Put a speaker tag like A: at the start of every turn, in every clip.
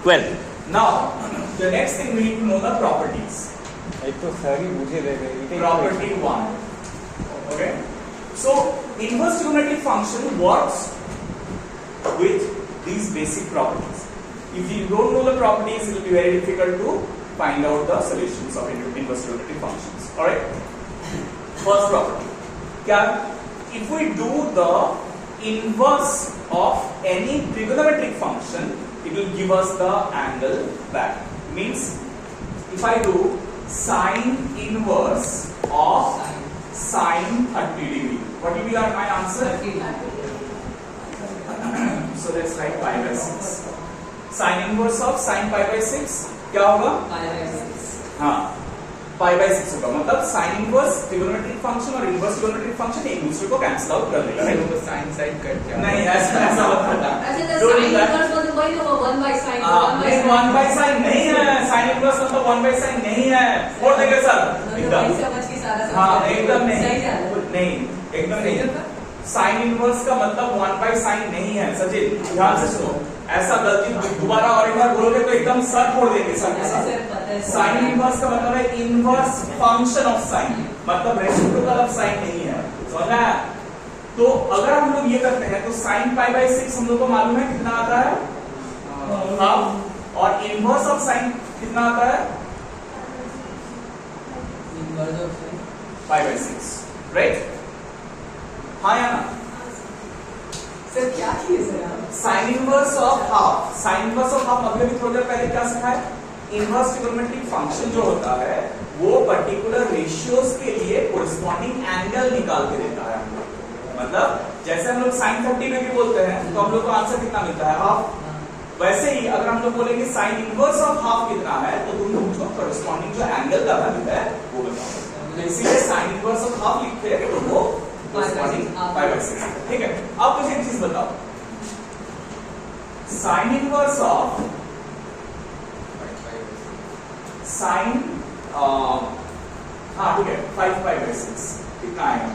A: 12. Now the next thing we need to know the properties.
B: एक तो सारी मुझे दे गई.
A: Property 1. Okay. So inverse trigonometric function works with these basic properties. If you don't know the properties, it will be very difficult to find out the solutions of inverse trigonometric functions. All right. First property. क्या? If we do the inverse of any trigonometric function, it will give us the angle back. Means if I do sine inverse of sine 30 degree, what will be my answer? So let's write pi by 6. Sine inverse of sine pi by 6 क्या होगा?
C: pi by 6.
A: हाँ, pi by 6 होगा. मतलब sine inverse trigonometric function और inverse trigonometric function एक दूसरे को cancel out कर देगा.
B: तो साइन साइड कट जाए.
A: नहीं, ऐसा मत करना.
C: ऐसे तो sin inverse मतलब वही तो 1 by sin.
A: नहीं, 1 by sin नहीं है. Sin inverse मतलब 1 by sin नहीं है. छोड़ देंगे सर. एकदम. हाँ, एकदम नहीं. नहीं, एकदम नहीं. साइन इनवर्स का मतलब 1 by sin नहीं है. सचिन ध्यान से सुनो. ऐसा गलती दोबारा और एक बार बोलोगे तो एकदम सर फोड़ देंगे सर के साथ. साइन इनवर्स का मतलब है इनवर्स फंक्शन ऑफ साइन, मतलब रेसिप्रोकल ऑफ साइन नहीं है. समझा? तो अगर हम लोग ये करते हैं तो साइन पाई बाय 6 हम लोग को मालूम है कितना आता है, हाफ. और इनवर्स ऑफ साइन कितना आता है, पाई बाय 6. राइट? हाँ या ना?
C: सर क्या किए सर आप?
A: Sign inverse of half. Sign inverse of half अभी भी थोड़ी देर पहले क्या सिखाया? इनवर्स ट्रिगोनोमेट्रिक फंक्शन जो होता है वो पर्टिकुलर रेशियोज के लिए कोरिस्पॉन्डिंग एंगल निकाल के देता है. मतलब जैसे हम लोग साइन 30 में भी बोलते हैं तो हम लोग को आंसर कितना मिलता है, हाफ. वैसे ही अगर हम लोग बोलेंगे साइन इनवर्स ऑफ हाफ कितना है तो तुम मुझको कोरिस्पॉन्डिंग जो एंगल का वैल्यू है वो बताओ. तो इसीलिए साइन इनवर्स ऑफ हाफ लिखते हैं तो वो कोरिस्पॉन्डिंग पाई बाय 6. ठीक है. अब मुझे एक चीज बताओ, साइन इनवर्स ऑफ साइन हाँ ठीक है 5 पाई बाय 6 कितना आएगा?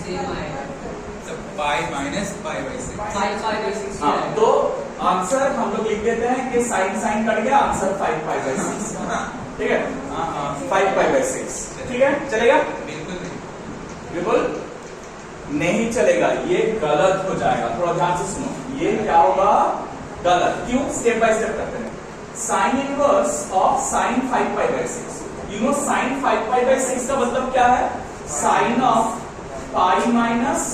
C: सेम आएगा.
B: पाई minus pi by 6.
C: pi by 6.
A: हाँ, तो आंसर हम लोग लिख देते हैं कि साइन साइन कट गया, आंसर 5 पाई बाय 6. ठीक है. 5 पाई बाय 6. ठीक है, चलेगा?
B: बिल्कुल नहीं.
A: बिल्कुल नहीं चलेगा, ये गलत हो जाएगा. थोड़ा ध्यान से सुनो, ये क्या होगा? गलत. क्यों? स्टेप बाय स्टेप करते हैं. Sine inverse of sine 5 pi by 6. You know sine 5 pi by 6 का मतलब क्या है? Sine of pi minus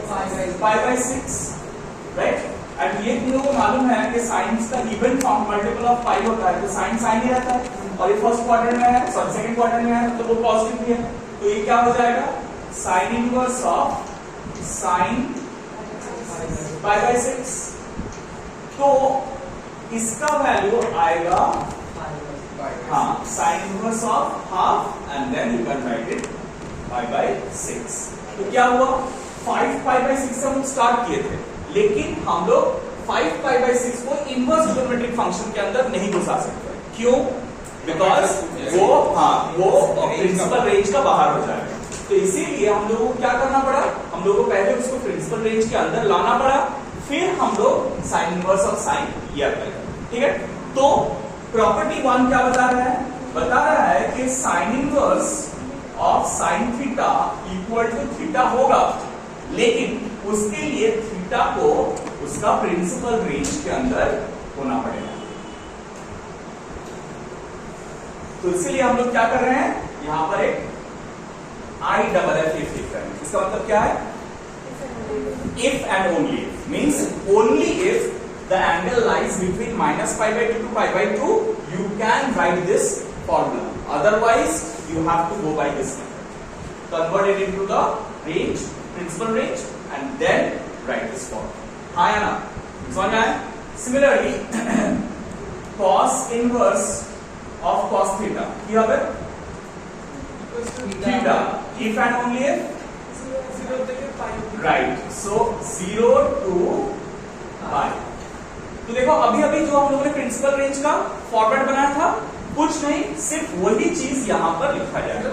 A: pi by 6. Right? And ये तुम लोगों को मालूम है कि साइन का even form multiple of pi होता है, तो साइन साइन ही रहता है. और ये फर्स्ट क्वाड्रेंट में है, सेकंड क्वाड्रेंट में है, तो वो पॉजिटिव भी है. तो ये क्या हो जाएगा? Sine inverse of sine pi by 6. तो इसका वैल्यू आएगा हाँ sine inverse of half and then you can write it pi by 6. तो क्या हुआ? 5 पाई बाय 6 से हम स्टार्ट किए थे, लेकिन हम लोग 5 पाई बाय 6 को इनवर्स ट्रिगोनोमेट्रिक फंक्शन के अंदर नहीं घुसा सकते. क्यों? बिकॉज वो प्रिंसिपल रेंज का बाहर हो जाएगा. तो इसीलिए हम लोगों को क्या करना पड़ा? हम लोगों को पहले उसको प्रिंसिपल रेंज के अंदर लाना पड़ा, फिर हम लोग साइन इनवर्स ऑफ साइन ये अप्लाई करें. ठीक है. तो प्रॉपर्टी 1 क्या बता रहा है? बता रहा है कि sine inverse of sine theta equal to theta होगा, लेकिन उसके लिए थीटा को उसका प्रिंसिपल रेंज के अंदर होना पड़ेगा. तो इसीलिए हम लोग क्या कर रहे हैं, यहां पर एक IFF लिख रहे हैं. इसका मतलब क्या है? If and only if means only if the angle lies between minus pi by 2 to pi by 2, you can write this formula. Otherwise, you have to go by this method. Convert it into the range, principal range, and then write this formula. हाँ या ना? समझ आए? Similarly, cos inverse of cos theta. কি হবে? Theta. If and only if 0 থেকে pi. Right. So 0 to pi. तो देखो अभी अभी जो हम लोगों ने प्रिंसिपल रेंज का फॉर्मेट बनाया था, कुछ नहीं, सिर्फ वही चीज यहाँ पर लिखा जाएगा.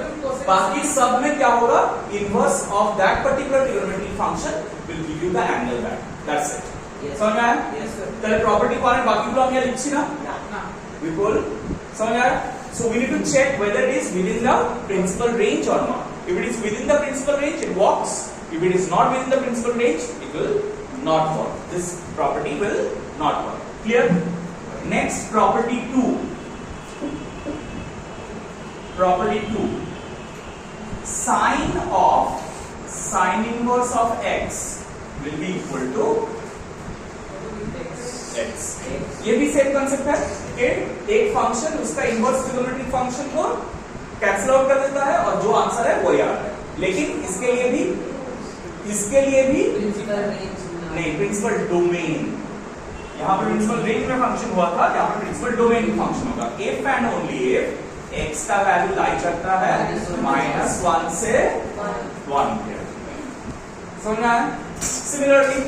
A: बाकी सब में क्या होगा? Inverse of that particular trigonometric function will give you the angle back. That's it.
C: Yes.
A: समझ में आया?
C: Yes, sir.
A: তাহলে প্রপার্টি কোন বাকিগুলো আমি আর লিখছি না
C: না
A: বিপুল समझ में आया? So we need to check whether it is within the principal range or not. If it is within the principal range, it works. If it is not within the principal range, it will not work. This property will not work. Clear? Next, property 2. Property 2. Sine inverse of x will be equal to x. ये भी same concept है कि एक function उसका inverse trigonometric function को cancel out कर देता है और जो आंसर है वही आता है, लेकिन इसके लिए भी
C: प्रिंसिपल रेंज
A: नहीं, प्रिंसिपल डोमेन। यहाँ पर प्रिंसिपल रेंज में फंक्शन हुआ था, यहाँ पर प्रिंसिपल डोमेन में फंक्शन होगा। If and only if x का वैल्यू लाई करता है -1 से 1 के। समझ में आया? Similarly,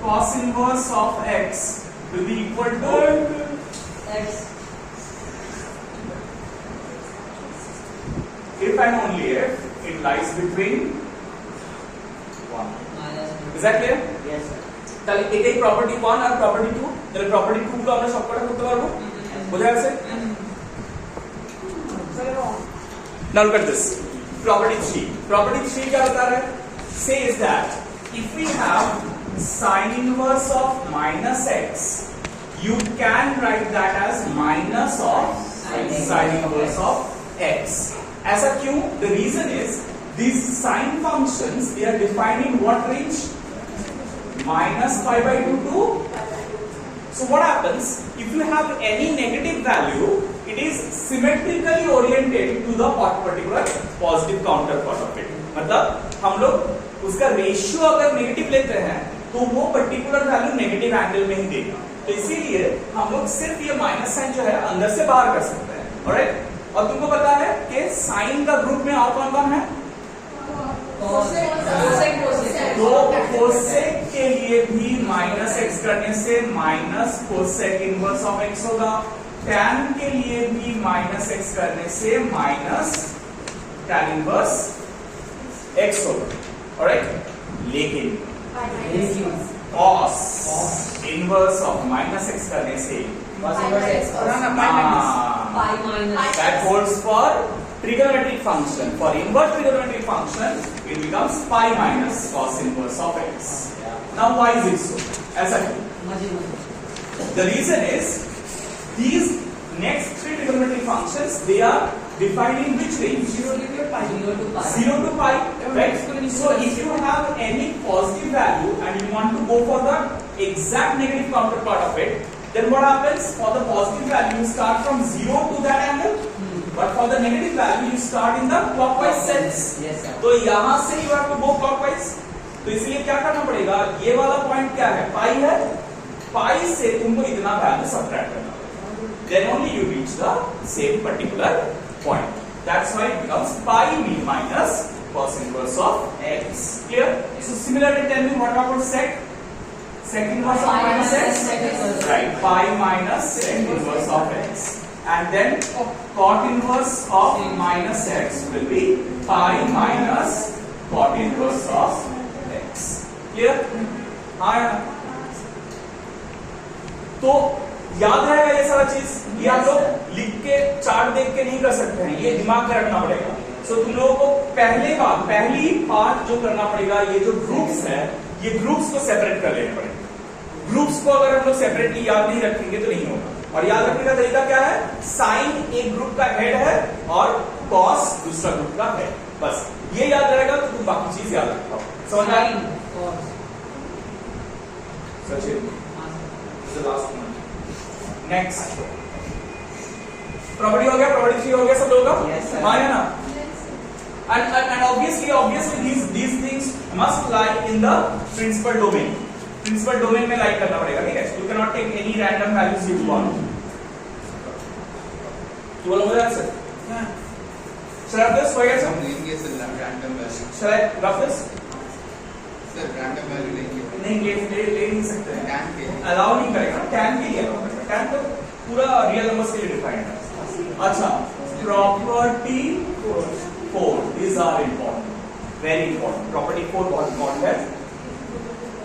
A: cos inverse of x will be equal to
C: x
A: if and only if it lies between 1. Is that clear?
C: yes sir
A: তাহলে এটাই প্রপার্টি 1 আর প্রপার্টি 2। তাহলে প্রপার্টি 2 গুলো আমরা সবকটা করতে পারবো, বোঝা গেছে? Now look at this. Property 3. Property 3 क्या बता रहा है? Says that if we have sine inverse of -x, you can write that as minus of sine inverse of x. ऐसा क्यों? The reason is these sine functions, they are defined in what range? -π/2 to. So what happens if you have any negative value? It is symmetrically oriented to the particular positive counterpart of it. मतलब हम लोग उसका ratio अगर negative लेते हैं तो वो particular value negative angle में ही देगा। तो इसीलिए हम लोग सिर्फ ये माइनस साइन जो है अंदर से बाहर कर सकते हैं। ऑलराइट? और तुमको पता है कि साइन का ग्रुप में और कौन कौन है? तो कोसेक के लिए भी -x करने से minus cosec inverse of x होगा। tan के लिए भी -x करने से माइनस tan इनवर्स x होगा। ऑलराइट? लेकिन cos इनवर्स ऑफ -x करने से that holds for trigonometric function. For inverse trigonometric function, it becomes pi minus cos inverse of x. Now why is it so? ऐसा क्यों? The reason is these next three trigonometric functions, they are defined in which range?
C: 0 to pi.
A: Right? So if you have any positive value and you want to go for the exact negative counterpart of it, then what happens? For the positive value, you start from 0 to that angle, but for the negative value, you start in the clockwise sense.
C: Yes sir.
A: तो यहाँ से you have to go clockwise. तो इसलिए क्या करना पड़ेगा? ये वाला पॉइंट क्या है? पाई है। पाई से तुमको इतना वैल्यू सब्ट्रैक्ट करना पड़ेगा। Then only you reach the same particular point. That's why it becomes pi minus cos inverse of x. Clear? So similarly, tell me what about sec? Sec inverse of minus x? Right. Pi minus sec inverse of x. And then cot inverse of minus x will be pi minus cot inverse of x. Clear? हाँ। तो याद रहेगा ये सारा चीज? ये आप लोग लिख के चार्ट देख के नहीं कर सकते हैं, ये दिमाग में रखना पड़ेगा। सो तुम लोगों को पहली पार्ट जो करना पड़ेगा, ये जो ग्रुप्स है, ये ग्रुप्स को सेपरेट कर लेने पड़ेंगे। ग्रुप्स को अगर हम लोग सेपरेटली याद नहीं रखेंगे तो नहीं होगा। और याद रखने का तरीका क्या है? साइन एक ग्रुप का हेड है और कॉस दूसरा ग्रुप का हेड। बस ये याद रहेगा तो तुम बाकी चीज याद रख पाओ। समझ आए? Sachin, last one. Next property हो गया, प्रॉपर्टी 3 हो गया सब लोगों का? हाँ है ना? And obviously these things must lie in the principal domain. Principal domain में lie करना पड़ेगा, ठीक है? You cannot take any random values you want. You will know that, sir? Yeah. Shall I have this? Why guys?
B: लेंगे sir random value.
A: Shall I rough this?
B: Sir random value लेंगे।
A: नहीं ले नहीं सकते हैं।
B: tan के लिए।
A: Allow नहीं करेगा ना? tan के लिए allow करेगा। tan तो पूरा रियल नंबर्स के लिए डिफाइंड है। अच्छा, property 4, these are important, very important. Property 4 बहुत important है।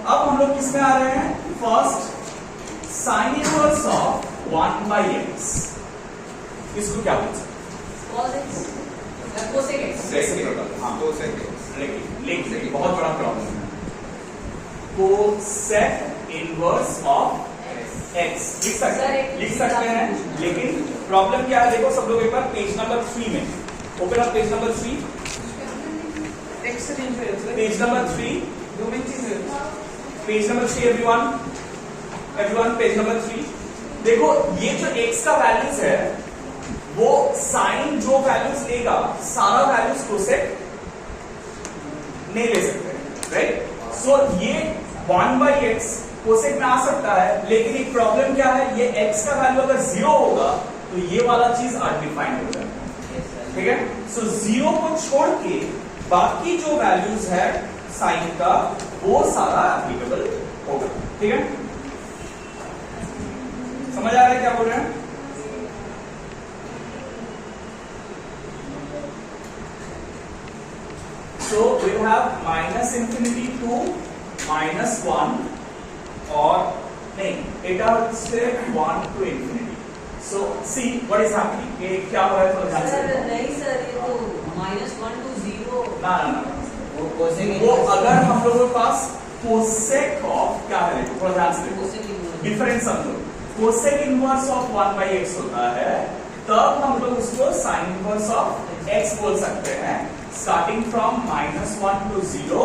A: अब हम लोग किस में आ रहे हैं? First sign inverse of 1/x, इसको क्या बोलते हैं?
C: cos x cosec x
A: हाँ
B: cosec x।
A: लेकिन बहुत बड़ा प्रॉब्लम है, कोसेक इनवर्स ऑफ x लिख सकते हैं, लेकिन प्रॉब्लम क्या है? देखो सब लोग एक बार पेज नंबर 3 में open up page number 3, page number 3, page number 3 everyone page number 3। देखो ये जो x का वैल्यूज है वो साइन जो वैल्यूज लेगा सारा वैल्यूज कोसेक नहीं ले सकते, राइट? सो ये 1/x कोसेक में आ सकता है, लेकिन एक प्रॉब्लम क्या है? ये x का वैल्यू अगर 0 होगा तो ये वाला चीज अनडिफाइंड हो जाएगा, ठीक है? सो 0 को छोड़ के बाकी जो वैल्यूज है साइन का वो सारा एप्लीकेबल होगा, ठीक है? समझ आ रहा है क्या बोल रहे हैं? So we have -infinity to -1 और नहीं eta से 1 to infinity. So see what is happening. ये क्या हो रहा है? थोड़ा ध्यान से देखो।
C: नहीं सर, ये तो -1 to 0
A: ना
C: वो cosec
A: वो अगर हम लोगों के पास कोसेक ऑफ क्या है? थोड़ा ध्यान से देखो, डिफरेंस समझो। कोसेक इनवर्स ऑफ 1/x होता है, तब हम लोग उसको साइन इनवर्स ऑफ x बोल सकते हैं, starting from -1 to 0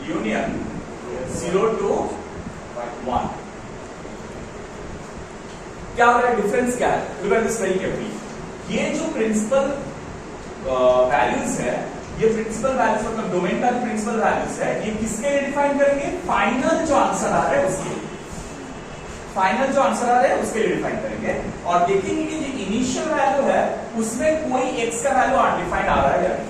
A: union 0 to 1। क्या हो रहा है? डिफरेंस क्या है? Look at this very carefully. ये जो प्रिंसिपल वैल्यूज है, ये प्रिंसिपल वैल्यूज मतलब डोमेन का जो प्रिंसिपल वैल्यूज है, ये किसके लिए डिफाइन करेंगे? फाइनल जो आंसर आ रहा है उसके लिए, फाइनल जो आंसर आ रहा है उसके लिए डिफाइन करेंगे, और देखेंगे कि जो इनिशियल वैल्यू है उसमें कोई x का वैल्यू अनडिफाइंड आ रहा है या नहीं।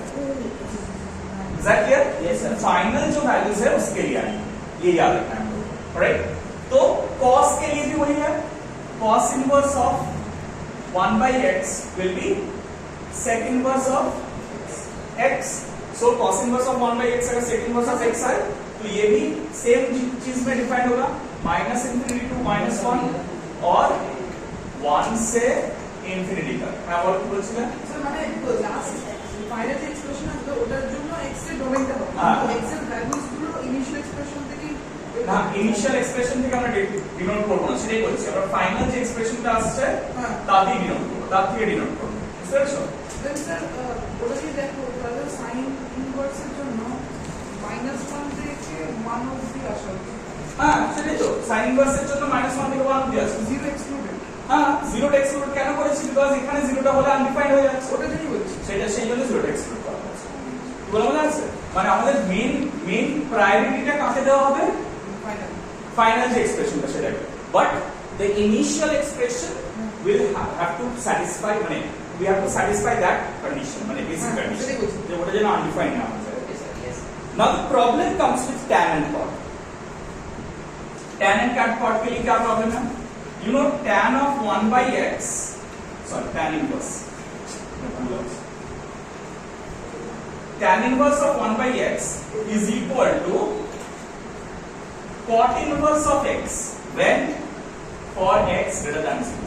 A: Is that clear? Yes sir. Final जो वैल्यूज है उसके लिए आएंगे, ये याद रखना है हमको, राइट? तो cos के लिए भी वही है, cos inverse of 1/x will be sec inverse of x। So cos inverse of 1/x अगर sec इनवर्स ऑफ x है तो ये भी सेम चीज में डिफाइन होगा, -infinity to -1 और 1 से infinity तक। मैं और कुछ बोलছিলাম
D: স্যার মানে লাস্ট ফাইনাল এক্সপ্রেশন আছে ওটার জন্য x এর ডোমেইনটা হবে, x এর ভ্যালুস গুলো ইনিশিয়াল এক্সপ্রেশন থেকে
A: না, ইনিশিয়াল এক্সপ্রেশন থেকে আমরা ডিনোট করব না, সেটাই বলছি। আমরা ফাইনাল যে এক্সপ্রেশনটা আসছে তা দিয়ে ডিনোট করব, তার থেকে ডিনোট করব, বুঝতে পেরেছো?
D: দেন স্যার ওটা যদি দেখো তাহলে সাইন ইনভার্স এর জন্য -1 থেকে 1 অবধি আসা হবে।
A: হ্যাঁ সেটাই তো, সাইন ইনভার্সের জন্য -1 থেকে 1 অবধি আসছে।
D: 0 এক্সক্লুডেড।
A: হ্যাঁ 0 টা এক্সক্লুড কেন করেছি? বিকজ এখানে 0 টা হলে আনডিফাইন্ড হয়ে যাচ্ছে,
D: ওটা যদি বলছি
A: সেটা সেই জন্য 0 টা এক্সক্লুড করা হয়েছে। বলা মনে আছে? মানে আমাদের মেইন প্রায়োরিটিটা কাকে দেওয়া হবে?
D: ফাইনাল
A: ফাইনাল যে এক্সপ্রেশনটা সেটাকে, but the initial expression will have to satisfy, মানে we have to satisfy that condition, মানে basic condition, যে ওটা যেন আনডিফাইন্ড না হয়ে যায়। Now the problem comes with tan and cot. Tan and cot के लिए क्या प्रॉब्लम है? You know tan of 1/x, sorry tan inverse, tan inverse of 1/x is equal to cot inverse of x when for x greater than 0,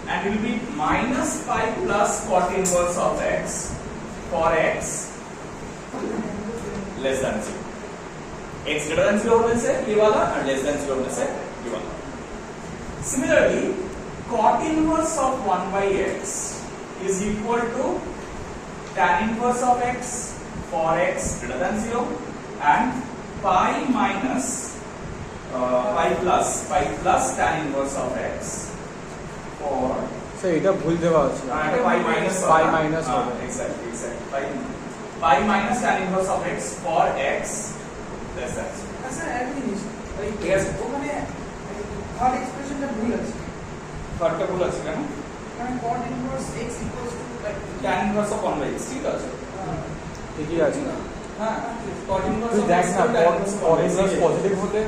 A: and it will be -pi plus cot inverse of x for x less than 0। x greater than 0 होने से ये वाला और less than 0 होने से ये वाला। Similarly, cot inverse of 1/x is equal to tan inverse of x for x greater than 0 and pi minus pi plus tan inverse of x for
E: sir এটা ভুল দেওয়া আছে,
A: pi minus
E: হবে।
A: exactly pi minus tan inverse of x for x less than 0।
D: আচ্ছা একটা জিনিস ওই
A: ঠিক আছে,
D: ওখানে থার্ড এক্সপ্রেশনটা ভুল আছে,
A: থার্ডটা ভুল আছে কেন?
D: কারণ cot inverse x equals to
A: tan inverse of 1/x ঠিক আছে,
E: ঠিকই আছে।
A: হ্যাঁ cot inverse
E: তুই
A: of
E: দেখ
A: x
E: না,
A: tan inverse of
E: cot
A: 1/x
E: inverse positive হলে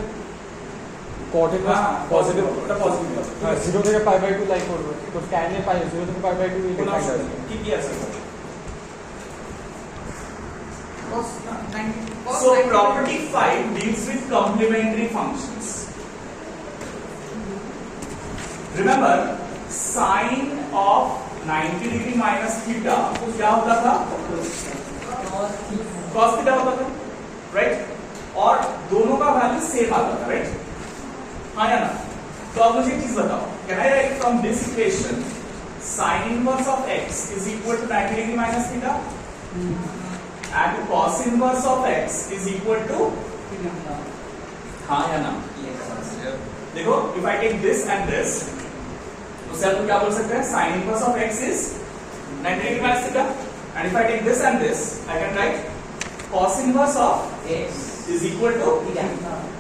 E: cot ইনভার্স পজিটিভ,
A: ওটা পজিটিভ হবে।
E: হ্যাঁ 0 থেকে π/2 তাই করবে, তো tan এ 0 থেকে π/2 এই
A: কোনো
E: ডিফাইন্ড
A: অসুবিধা
E: আছে।
A: নেই, ঠিকই আছে।
D: cos 90 cos
A: So
D: 90
A: property 5 deals with complementary functions. Remember, sine of 90 degree minus theta क्या होता था? cos theta होता था, राइट? और दोनों का वैल्यू सेम आता था, राइट? हाँ या ना? तो अब मुझे एक चीज बताओ, can I right from this equation sin inverse of x is equal to 90 degree minus theta and cos inverse of x is equal to हाँ या ना? देखो, if I take this and this, तो सर तो क्या बोल सकते हैं? sin inverse of x is 90 degree minus theta, and if I take this and this, I can write cos inverse of
C: x
A: is equal to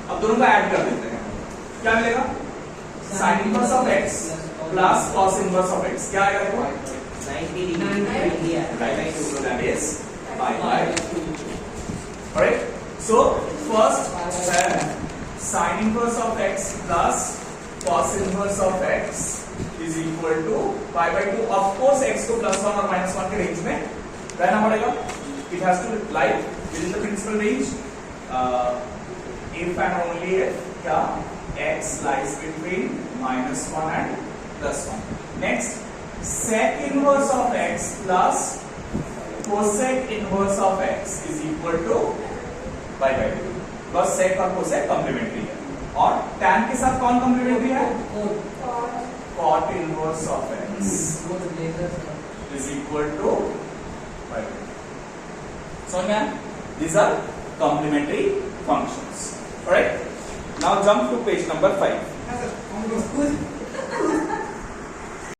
A: अब दोनों को add कर देते हैं, क्या मिलेगा? sin inverse of x plus cos inverse of x, क्या आएगा देखो?
C: 90 degree
A: Right, so that is pi by 2. Alright, so first sin inverse of x plus cos inverse of x is equal to pi by 2. Of course, x को plus 1 और minus 1 के range में रहना पड़ेगा. It has to lie within the principal range. If and only if क्या x lies between minus 1 and plus 1. Next, sec inverse of x plus cosec inverse of x is equal to pi by 2. बस sec और cosec complementary है, और tan के साथ कौन complementary है? cot inverse of x is equal to pi by 2. So man, these are complementary functions. Alright. Now jump to page number 5.
D: हाँ sir